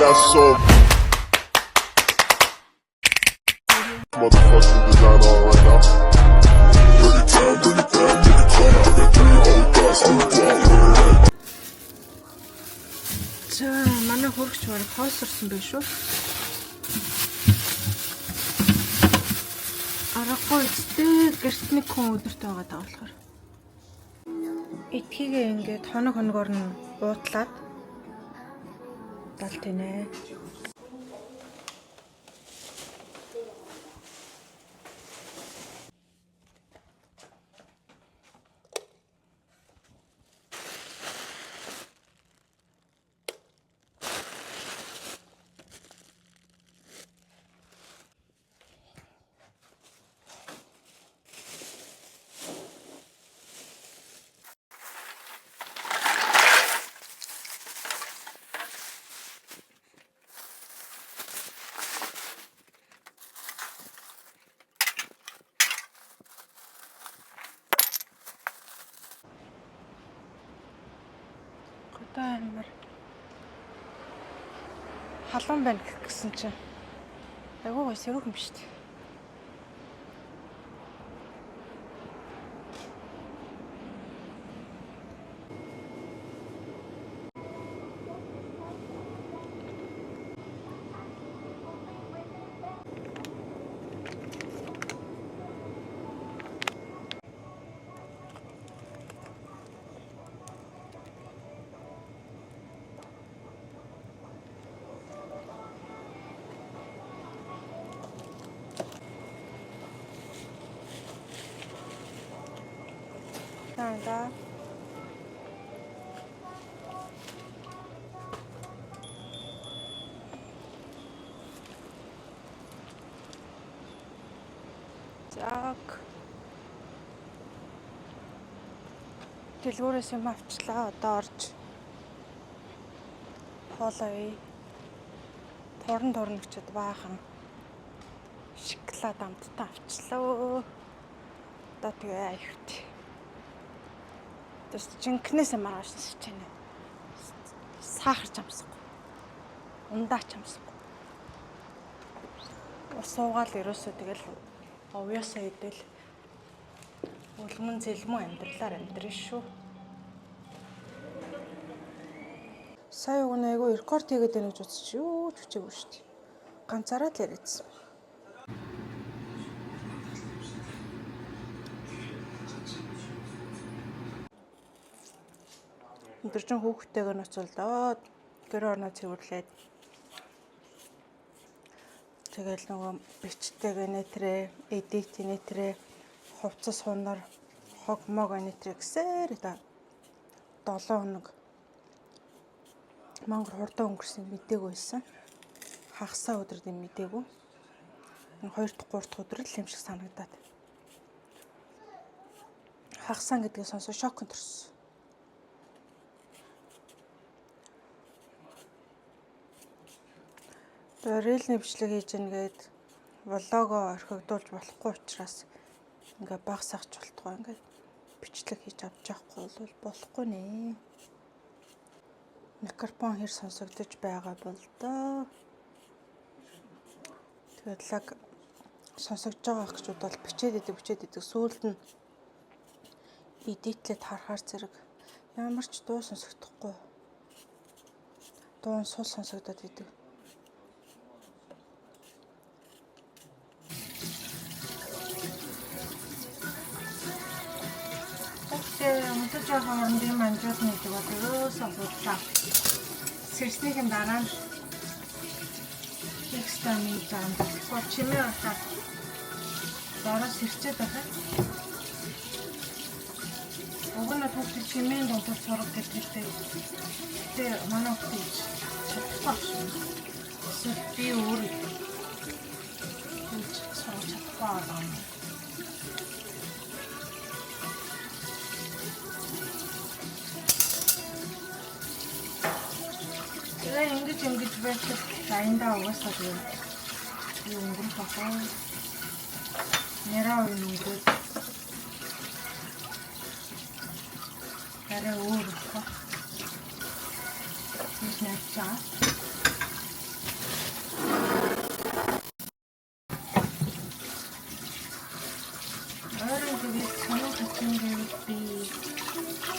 got some motherfucking design on right now. Bring it down, bring it down, bring it down. I got 3 old thoughts, I'm walking. За манай хөргөч барыг хоосорсон байх шүү. Аргагүй эцтэй гэрт нэг хүн өдөртөө байгаа даа болохоор. Этхийгээ ингээд хоногоор нь уутлаад далтийнэ. Амар халуун байна гэсэн чинь айгүй гой сэрүүх юм шүү дээ. Да. Так. Дэлгүүрээс юм авчлаа. Одоо орж хоолой. Торн-торногчд баахан шоколад амттай авчлаа. Одоо тэгээ аюут. Тэс жинкнээс маргааш нисэж байна. Сахар ч амсахгүй. Ундаа ч амсахгүй. Усуугаал ерөөсөө тэгэл овёосоо идэл улман зэлмэн амьдралаар амьдрын шүү. Сая өгнө айгу рекорд хийгээд байна гэж үзчих юу ч хүчээгүй шүү дээ. Ганцаараа л яриадсан. Өдөржин хүүхдтэйгээ ноцолдоод гэр орноо цэвэрлээд тэгэл нөгөө бичтэйгээ нэтрээ, эдит нэтрээ, хувцас хунар, хог мог нэтрээ гэсээр да 7 хоног мангар хурдан өнгөрсөн мдээгүй байсан. Хагасаа өдрөд юм мдээгүй. 2 дахь 3 дахь өдөр л юм шиг санагдаад. Хагасаа гэдгийг сонсоо шокнд төрсөн. Рэлний бичлэг хийж ингээд влогоо орхигдуулж болохгүй учраас ингээ багсахч болтгоо ингээд бичлэг хийж авч явахгүй бол болохгүй нэ. Микрофон хэр сонсогдож байгаа бол доо. Тэгээд лаг сонсогдож байгаа ахчууд бол бичээд идэг сүүлд нь эдитлээд харахаар зэрэг ямар ч дуу сонсогдохгүй. Дуу сул сонсогдоод идэг. Өнөөдөр жоохон юм манжууд нэг бол ерөөсөө бодлоо. Сэрснийхэн дараа нь экстамин зам чимээ аваад дараа сэрчээд байгаа. Огоно төгс чимээ дотор сурах гэдэг. Тэгээ манай хүмүүс чадахгүй. Би өөр сурах чадахгүй. ингэж байхад заяндаа угаасаа юу өнгөрөх баха. Нэраа өнгөрөөд арай өөр баха. Нэг чаа.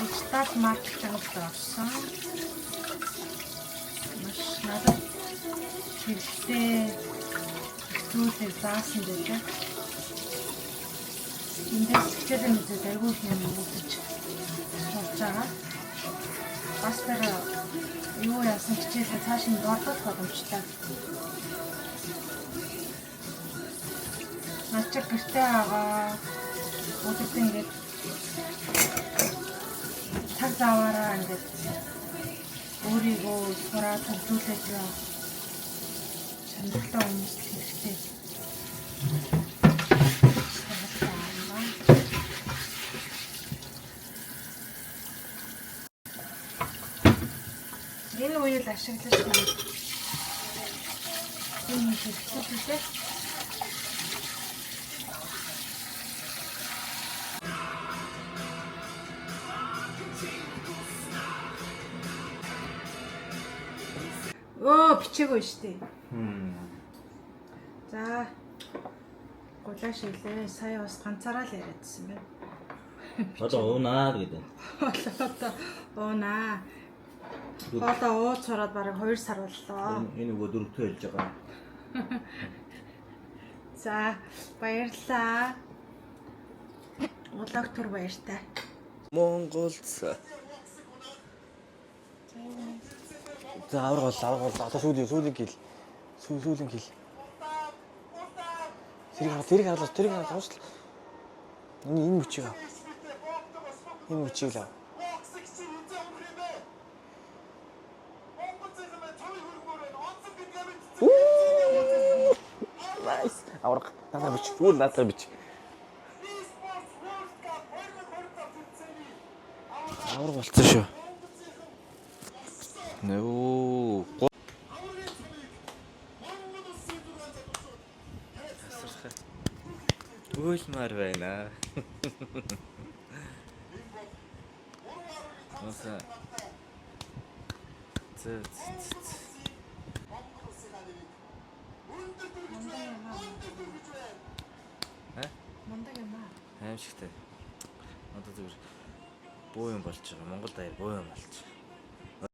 Digital маркетинг орсон. Маш надад хэрэгтэй зүйлийг заасан байлаа. Эндээс хичээлээ мэдээд айгүй их юм үзэж болж байгаа. Бас тэр юу яасан хичээлээ цааш нь орох боломжтой. Начиг гэртээ байгаа. Өдөрт ингээд цаг заваараа ингээд өөрийгөө сураад төлөвлөж чанартай хүмүүст хэрэгтэй. Энэ үеийг ашиглаж байна. Энэ хэрэгтэй. Бичээгүй шүү дээ. За. Гулаа шилээ. Сая бас ганцаараа л яриадсан байна. Одоо уунаа гэдэг. Одоо уунаа. Одоо ууц сураад бараг 2 сар боллоо. Энэ нөгөө дөрөвдөө хэлж байгаа. За, баярлалаа. Улааг тур баяртай. Монголц. За аврал одоо сүүлийн гэл. Сүүлийн гэл. Тэрийг харуулж. Энэ мөчөө. Энэ мөчөө л. Nice. Авраг. Надад бич. Зүгээр надад бич. Авраг болцсон шүү. Нөө. Үйлмар байна. Оса. Мондаг юм аа. Аимшигтай. Одоо зүгээр буу юм болж байгаа. Монгол даяар буу юм болж.